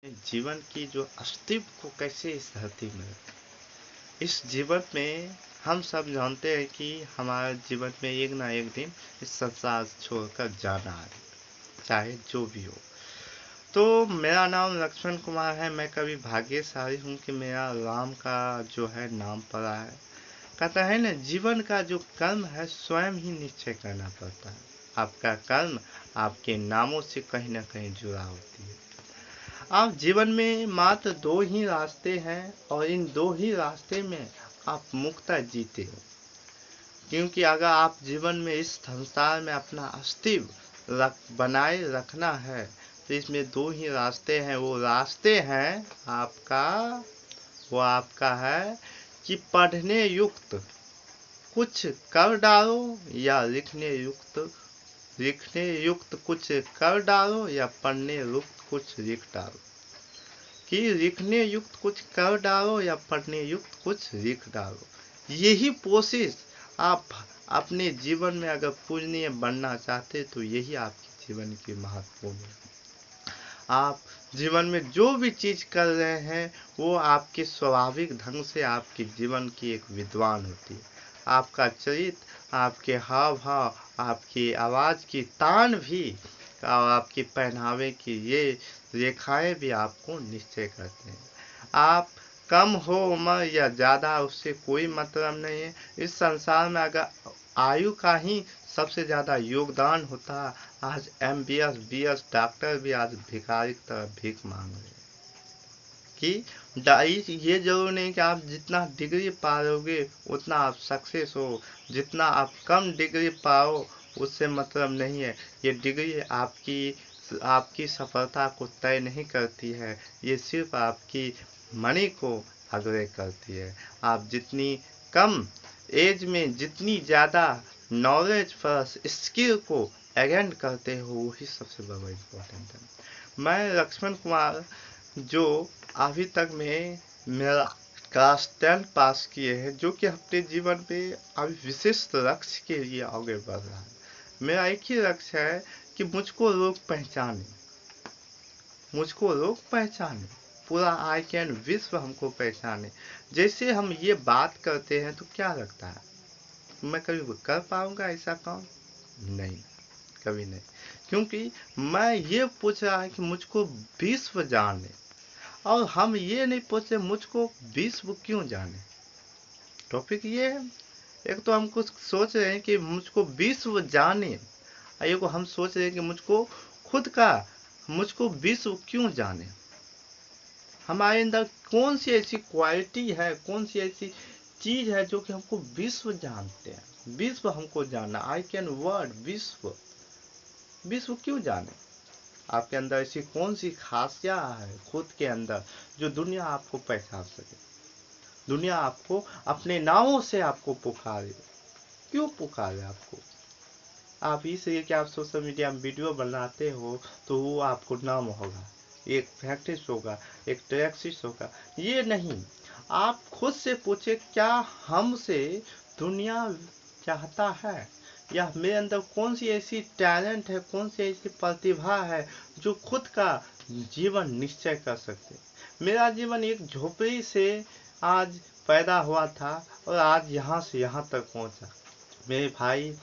जीवन की जो अस्तित्व को कैसे इस धरती में इस जीवन में हम सब जानते हैं कि हमारे जीवन में एक ना एक दिन इस संसार छोड़कर जाना है, चाहे जो भी हो। तो मेरा नाम लक्ष्मण कुमार है। मैं कभी भाग्यशाली हूँ कि मेरा राम का जो है नाम पड़ा है। कहता है ना, जीवन का जो कर्म है स्वयं ही निश्चय करना पड़ता है। आपका कर्म आपके नामों से कहीं ना कहीं जुड़ा होती है। आप जीवन में मात्र दो ही रास्ते हैं और इन दो ही रास्ते में आप मुक्ता जीते हो। क्योंकि अगर आप जीवन में इस संसार में अपना अस्तित्व बनाए रखना है तो इसमें दो ही रास्ते हैं। वो आपका है कि पढ़ने युक्त कुछ कर डालो या लिखने युक्त कुछ कर डालो या पढ़ने युक्त कुछ लिख डालो। कि लिखने युक्त कुछ कर डालो या पढ़ने युक्त कुछ लिख डालो। यही कोशिश आप अपने जीवन में अगर पूजनीय बनना चाहते तो यही आपके जीवन की महत्वपूर्ण है। आप जीवन में जो भी चीज कर रहे हैं वो आपके स्वाभाविक ढंग से आपके जीवन की एक विद्वान होती है। आपका चरित्र, आपके हाव भाव, आपकी आवाज की तान भी और आपकी पहनावे की ये रेखाएं भी आपको निश्चय करते हैं। आप कम हो उम्र या ज़्यादा उससे कोई मतलब नहीं है। इस संसार में अगर आयु का ही सबसे ज़्यादा योगदान होता, आज MBS BS डॉक्टर भी आज भिखारी की तरह भीख मांग रहे हैं। कि ये जरूर नहीं कि आप जितना डिग्री पाओगे उतना आप सक्सेस हो, जितना आप कम डिग्री पाओ उससे मतलब नहीं है। ये डिग्री आपकी सफलता को तय नहीं करती है, ये सिर्फ आपकी मनी को आग्रह करती है। आप जितनी कम एज में जितनी ज़्यादा नॉलेज प्लस स्किल को अगेन करते हो वही सबसे बड़ा इम्पोर्टेंट है। मैं लक्ष्मण कुमार जो अभी तक में मेरा क्लास 10 पास किए हैं, जो कि अपने जीवन में अभी विशिष्ट लक्ष्य के लिए आगे बढ़ रहा है। मेरा एक ही लक्ष्य है कि मुझको लोग पहचाने, पूरा आई कैन विश्व हमको पहचाने। जैसे हम ये बात करते हैं तो क्या लगता है मैं कभी कर पाऊंगा ऐसा काम? नहीं, कभी नहीं। क्योंकि मैं ये पूछ रहा है कि मुझको विश्व जाने, और हम ये नहीं पूछ रहे मुझको विश्व क्यों जाने। टॉपिक ये है। एक तो हम कुछ सोच रहे हैं कि मुझको विश्व जाने, एक हम सोच रहे हैं कि मुझको विश्व क्यों जाने। हमारे अंदर कौन सी ऐसी क्वालिटी है, कौन सी ऐसी चीज है जो कि हमको विश्व जानते हैं, विश्व हमको जाना। आई कैन वर्ड विश्व क्यों जाने। आपके अंदर ऐसी कौन सी खासियत है खुद के अंदर जो दुनिया आपको पहचान सके, दुनिया आपको अपने नामों से आपको पुकारे। क्यों पुकारे आपको? आप इसलिए कि आप सोशल मीडिया में वीडियो बनाते हो तो वो आपको नाम होगा, एक फैक्ट्रिस होगा, एक टैक्सिस होगा। ये नहीं, आप खुद से पूछे क्या हमसे दुनिया चाहता है, या मेरे अंदर कौन सी ऐसी टैलेंट है, कौन सी ऐसी प्रतिभा है जो खुद का जीवन निश्चय कर सकते। मेरा जीवन एक झोपड़ी से आज पैदा हुआ था और आज यहाँ से यहाँ तक पहुँचा। मेरे भाई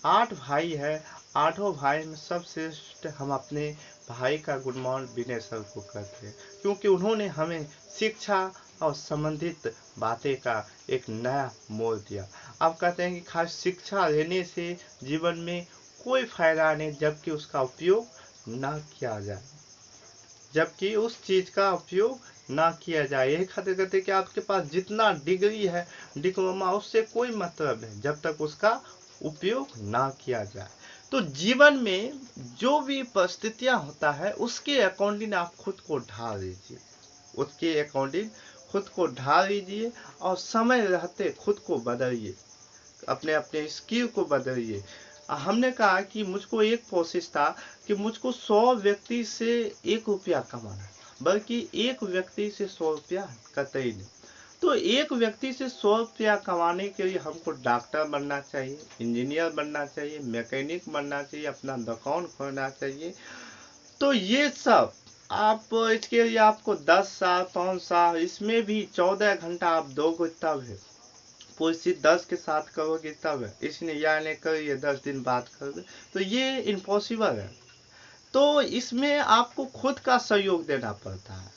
8 भाई है, 8 भाई में सबसे श्रेष्ठ हम अपने भाई का गुणमान विनय सर को करते हैं, क्योंकि उन्होंने हमें शिक्षा और संबंधित बातें का एक नया मोड़ दिया। आप कहते हैं कि खास शिक्षा लेने से जीवन में कोई फायदा नहीं जबकि उसका उपयोग ना किया जाए, जबकि उस चीज का उपयोग ना किया जाए। यही खातिर कहते कि आपके पास जितना डिग्री है, डिप्लोमा, उससे कोई मतलब नहीं जब तक उसका उपयोग ना किया जाए। तो जीवन में जो भी परिस्थितियां होता है उसके अकॉर्डिंग आप खुद को ढाल लीजिए, उसके अकॉर्डिंग खुद को ढाल लीजिए और समय रहते खुद को बदलिए, अपने अपने स्किल को बदलिए। हमने कहा कि मुझको एक कोशिश था कि मुझको 100 व्यक्ति से 1 रुपया कमाना, बल्कि एक व्यक्ति से 100 रुपया कतई नहीं। तो एक व्यक्ति से 100 रुपया कमाने के लिए हमको डॉक्टर बनना चाहिए, इंजीनियर बनना चाहिए, मैकेनिक बनना चाहिए, अपना दुकान खोलना चाहिए। तो ये सब आप इसके लिए आपको 10 साल 5 साल, इसमें भी 14 घंटा आप दोगे तब है। पूरी 10 के साथ करोगे तब है, इसने या नहीं करिए 10 दिन बाद करोगे तो ये इम्पॉसिबल है। तो इसमें आपको खुद का सहयोग देना पड़ता है,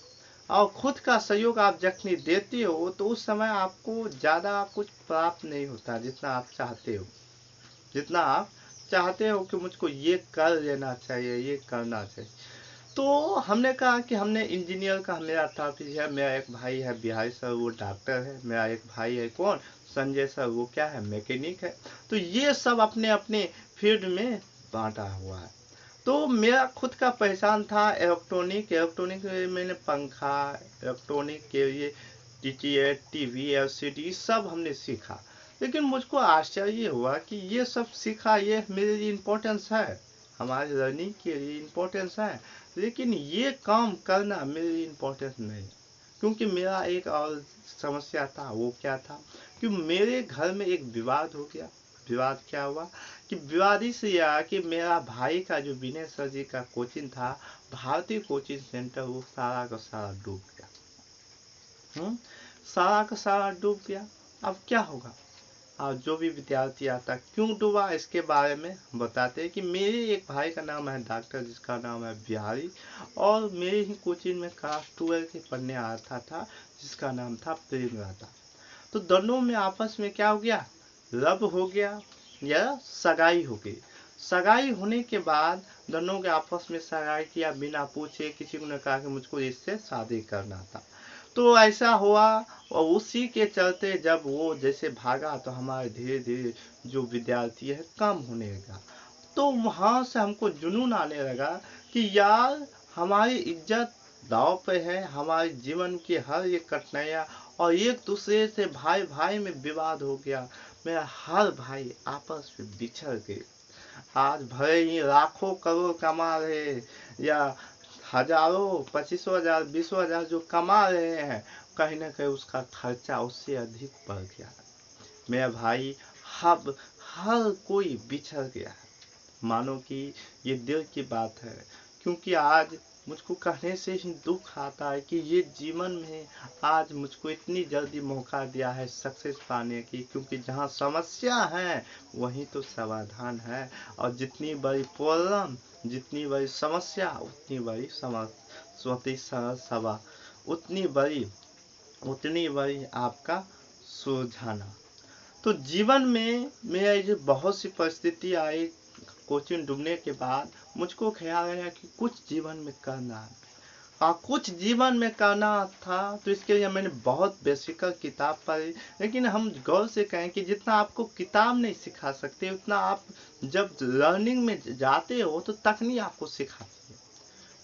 और खुद का सहयोग आप जखनी देते हो तो उस समय आपको ज़्यादा कुछ प्राप्त नहीं होता जितना आप चाहते हो। जितना आप चाहते हो कि मुझको ये कर लेना चाहिए, ये करना चाहिए। तो हमने कहा कि हमने इंजीनियर का मेरा टॉपिक है, मेरा एक भाई है बिहारी सर, वो डॉक्टर है, मेरा एक भाई है कौन संजय सर, वो क्या है मैकेनिक है। तो ये सब अपने अपने फील्ड में बांटा हुआ है। तो मेरा खुद का पहचान था इलेक्ट्रॉनिक। इलेक्ट्रॉनिक में मैंने पंखा, इलेक्ट्रॉनिक के लिए DTH, टीवी, LCD सब हमने सीखा। लेकिन मुझको आश्चर्य हुआ कि ये सब सीखा, ये मेरे लिए इम्पोर्टेंस है, हमारी लर्निंग के लिए इम्पोर्टेंस है, लेकिन ये काम करना मेरे लिए इम्पोर्टेंस नहीं। क्योंकि मेरा एक और समस्या था, वो क्या था कि मेरे घर में एक विवाद हो गया। विवाद क्या हुआ कि विवाद इस यह कि मेरा भाई का जो विनय सर जी का कोचिंग था, भारतीय कोचिंग सेंटर, वो सारा का सारा डूब गया। सारा का सारा डूब गया। अब क्या होगा? और जो भी विद्यार्थी आता, क्यों डूबा इसके बारे में बताते हैं कि मेरे एक भाई का नाम है डॉक्टर, जिसका नाम है बिहारी, और मेरे ही कोचिंग में क्लास 12 के पढ़ने आता था, जिसका नाम था प्रेम रहता। तो दोनों में आपस में क्या हो गया? लव हो गया या सगाई हो गई। सगाई होने के बाद दोनों के आपस में सगाई किया, बिना पूछे किसी ने कहा कि मुझको इससे शादी करना था। तो ऐसा हुआ, और उसी के चलते जब वो जैसे भागा तो हमारे धीरे धीरे जो विद्यार्थी है कम होने लगा। तो वहां से हमको जुनून आने लगा कि यार हमारी इज्जत दांव पे है, हमारे जीवन की हर एक कठिनाइयाँ, और एक दूसरे से भाई भाई में विवाद हो गया। मेरा हर भाई आपस में बिछड़ गए। आज भले ही लाखों करोड़ कमा रहे, या हजारों 25,000 20,000 जो कमा रहे हैं, कहीं ना कहीं उसका खर्चा उससे अधिक बढ़ गया। मेरा भाई हब हर कोई बिछड़ गया है। मानो कि ये दिल की बात है, क्योंकि आज मुझको कहने से ही दुख आता है कि ये जीवन में आज मुझको इतनी जल्दी मौका दिया है सक्सेस पाने की, क्योंकि जहाँ समस्या है वहीं तो समाधान है। और जितनी बड़ी प्रॉब्लम, जितनी बड़ी समस्या, उतनी बड़ी सरस्वती सभा, उतनी उतनी बड़ी आपका सुलझाना। तो जीवन में मेरा ये बहुत सी परिस्थिति आई। कोचिंग डूबने के बाद मुझको ख्याल आया कि कुछ जीवन में करना है। हाँ, कुछ जीवन में करना था, तो इसके लिए मैंने बहुत बेसिक किताब पढ़ी। लेकिन हम गौर से कहें कि जितना आपको किताब नहीं सिखा सकते, उतना आप जब लर्निंग में जाते हो तो तकनीक आपको सिखाती है,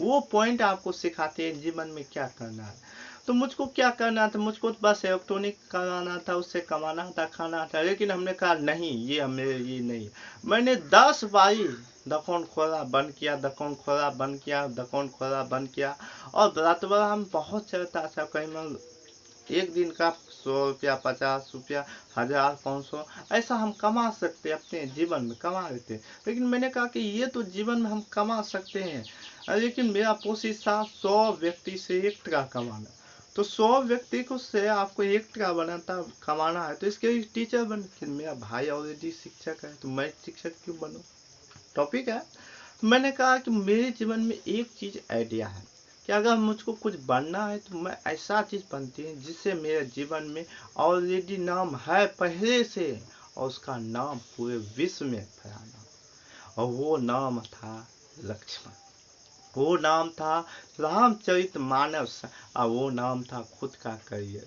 वो पॉइंट आपको सिखाते हैं जीवन में क्या करना है। तो मुझको क्या करना था? मुझको तो बस इलेक्ट्रॉनिक कराना था, उससे कमाना था, खाना था। लेकिन हमने कहा नहीं, ये हमें ये नहीं। मैंने 10 बारी दुकान खोला बंद किया, दुकान खोला बंद किया, दुकान खोला बंद किया। और रात भर हम बहुत चलता था, कहीं मैं एक दिन का 100 रुपया, 50 रुपया, 1000, 500 ऐसा हम कमा सकते, अपने जीवन में कमा लेते। लेकिन मैंने कहा कि ये तो जीवन में हम कमा सकते हैं, लेकिन मेरा कोशिश था 100 व्यक्ति से 1 टका कमाना। तो 100 व्यक्ति को से आपको 1 टका बनाता कमाना है, तो इसके लिए टीचर बन। मेरा भाई ऑलरेडी शिक्षक है, तो मैं शिक्षक क्यों बनूं? टॉपिक है। मैंने कहा कि मेरे जीवन में एक चीज आइडिया है कि अगर मुझको कुछ बनना है तो मैं ऐसा चीज बनती है जिससे मेरे जीवन में ऑलरेडी नाम है पहले से, और उसका नाम पूरे विश्व में फैलाना। और वो नाम था लक्ष्मण, वो नाम था रामचरित मानस, और वो नाम था खुद का करियर।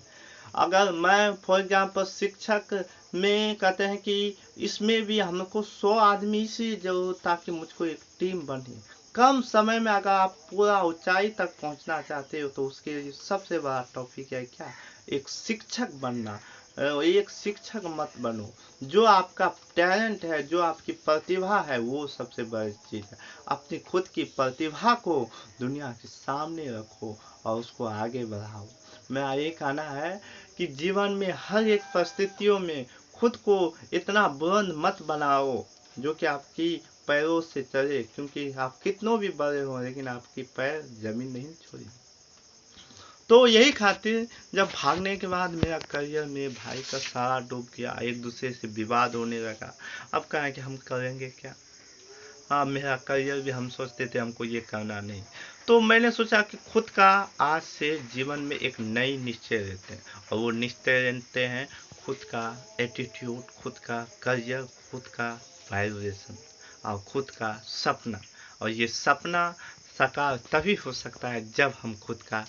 अगर मैं फॉर एग्जाम्पल शिक्षक में कहते हैं कि इसमें भी हमको 100 आदमी से जरूरत, ताकि मुझको एक टीम बने। कम समय में अगर आप पूरा ऊंचाई तक पहुंचना चाहते हो तो उसके लिए सबसे बड़ा टॉपिक है क्या? एक शिक्षक बनना। एक शिक्षक मत बनो, जो आपका टैलेंट है, जो आपकी प्रतिभा है, वो सबसे बड़ी चीज है। अपनी खुद की प्रतिभा को दुनिया के सामने रखो और उसको आगे बढ़ाओ। मेरा ये कहना है कि जीवन में हर एक परिस्थितियों में खुद को इतना बुलंद मत बनाओ जो कि आपकी पैरों से चले, क्योंकि आप कितनों भी बड़े हो लेकिन आपकी पैर जमीन नहीं छोड़ी। तो यही खातिर जब भागने के बाद मेरा करियर मेरे भाई का सारा डूब गया, एक दूसरे से विवाद होने लगा। अब कहें कि हम करेंगे क्या। हाँ, मेरा करियर भी हम सोचते थे हमको ये करना नहीं। तो मैंने सोचा कि खुद का आज से जीवन में एक नई निश्चय लेते हैं, और वो निश्चय लेते हैं खुद का एटीट्यूड, खुद का करियर, खुद का वाइब्रेशन और खुद का सपना। और ये सपना साकार तभी हो सकता है जब हम खुद का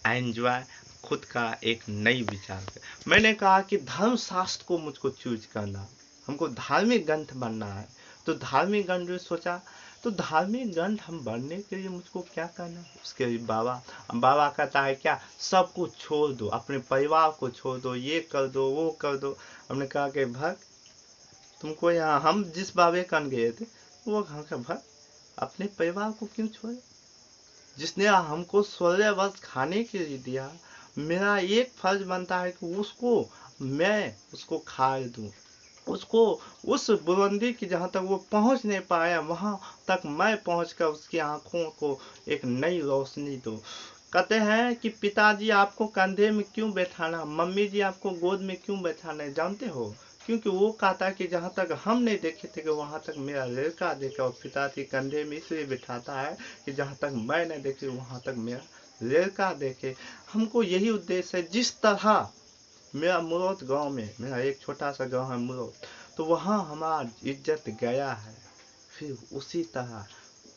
एंजॉय, खुद का एक नई विचार करें। मैंने कहा कि धर्मशास्त्र को मुझको चूज करना, हमको धार्मिक ग्रंथ बनना है। तो धार्मिक ग्रंथ जो सोचा, तो धार्मिक ग्रंथ हम बनने के लिए मुझको क्या करना है। उसके लिए बाबा कहता है क्या, सब कुछ छोड़ दो, अपने परिवार को छोड़ दो, ये कर दो वो कर दो। हमने कहा कि भक्त तुमको यहाँ, हम जिस बाबे कन गए थे वो कहा कि भक्त अपने परिवार को क्यों छोड़े, जिसने हमको 16 वर्ष खाने के लिए दिया, मेरा एक फर्ज बनता है कि मैं उसको खा दूं, उसको उस बुलंदी की जहाँ तक वो पहुँच नहीं पाया वहाँ तक मैं पहुँचकर उसकी आंखों को एक नई रोशनी दूं। कहते हैं कि पिताजी आपको कंधे में क्यों बैठाना, मम्मी जी आपको गोद में क्यों बैठाना है, जानते हो? क्योंकि वो कहता है कि जहाँ तक हम नहीं देखे थे कि वहाँ तक मेरा लड़का देखा, और पिताजी कंधे में इसलिए बिठाता है कि जहाँ तक मैं नहीं देखे वहाँ तक मेरा लड़का देखे। हमको यही उद्देश्य है। जिस तरह मेरा मुरौत गांव में, मेरा एक छोटा सा गांव है मुरौत, तो वहाँ हमारा इज्जत गया है, फिर उसी तरह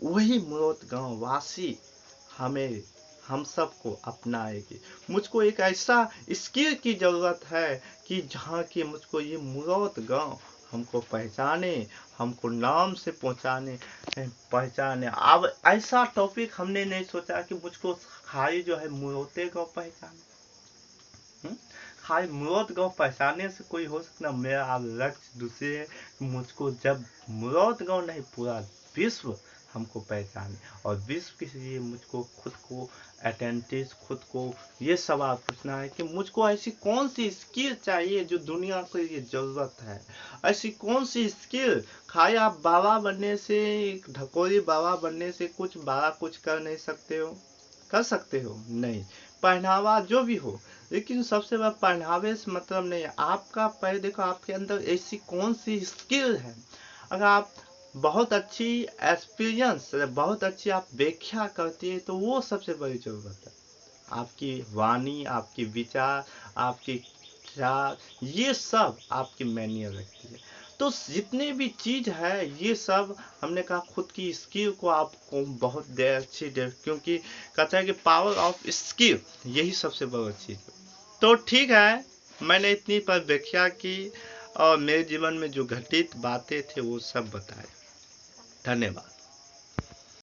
वही मुरौत गांव वासी हमें, हम सबको अपनाएगी। मुझको एक ऐसा स्किल की जरूरत है कि जहाँ की मुझको ये मुरौत गांव हमको पहचाने, हमको नाम से पहचाने। अब ऐसा टॉपिक हमने नहीं सोचा कि मुझको खाली जो है मुरौते गांव पहचाने, खाली मुरौत गांव पहचाने से कोई हो सकता। मेरा अब लक्ष्य दूसरे है, मुझको जब मुरौत गांव नहीं पूरा विश्व हमको पहचाने, और विश्व के लिए मुझको खुद को अटेंटिव, खुद को ये सवाल पूछना है कि मुझको ऐसी कौन सी स्किल चाहिए जो दुनिया को ये जरूरत है। ऐसी कौन सी स्किल, खाली आप बाबा बनने से, ढकोरी बाबा बनने से कुछ बड़ा कुछ कर नहीं सकते हो, कर सकते हो नहीं, पहनावा जो भी हो, लेकिन सबसे बड़ा पहनावे से मतलब नहीं है। आपका पैर देखो, आपके अंदर ऐसी कौन सी स्किल है। अगर आप बहुत अच्छी एक्सपीरियंस, बहुत अच्छी आप व्याख्या करती है, तो वो सबसे बड़ी जरूरत है। आपकी वाणी, आपकी विचार, आपकी ख्याल, ये सब आपकी मैनियर रखती है। तो जितने भी चीज है ये सब हमने कहा खुद की स्किल को आपको बहुत देर अच्छी देर, क्योंकि कहता है कि पावर ऑफ स्किल यही सबसे बड़ी चीज है। तो ठीक है, मैंने इतनी पर व्याख्या की और मेरे जीवन में जो घटित बातें थे वो सब बताए। धन्यवाद।